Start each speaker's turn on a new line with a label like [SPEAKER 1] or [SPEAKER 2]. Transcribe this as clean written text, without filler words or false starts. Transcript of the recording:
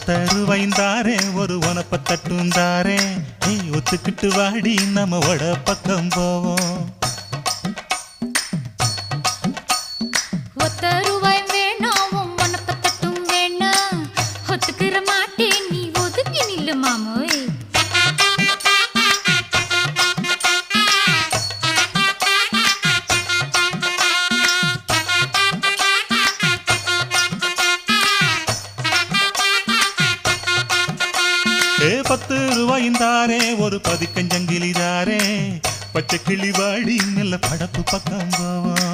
[SPEAKER 1] 10 ரூபாய்ந்தாரே ஒரு உனப்ப தட்டுந்தாரே ஒத்துக்கிட்டு வாடி நம்ம வட பக்கம் போவோம்
[SPEAKER 2] 10 ரூபாய் வேணாம் உனப்ப தட்டும் வேணாம் ஒத்துக்கிற மாட்டேன் நீ ஒதுங்கி நில்லு மாமோய்
[SPEAKER 1] 10 ரூபாய்ந்தாரே ஒரு பதிக்கஞ்சங்கிலிதாரே பச்சை கிளி வாடி நல்ல படப்பு பக்கம் போவோம்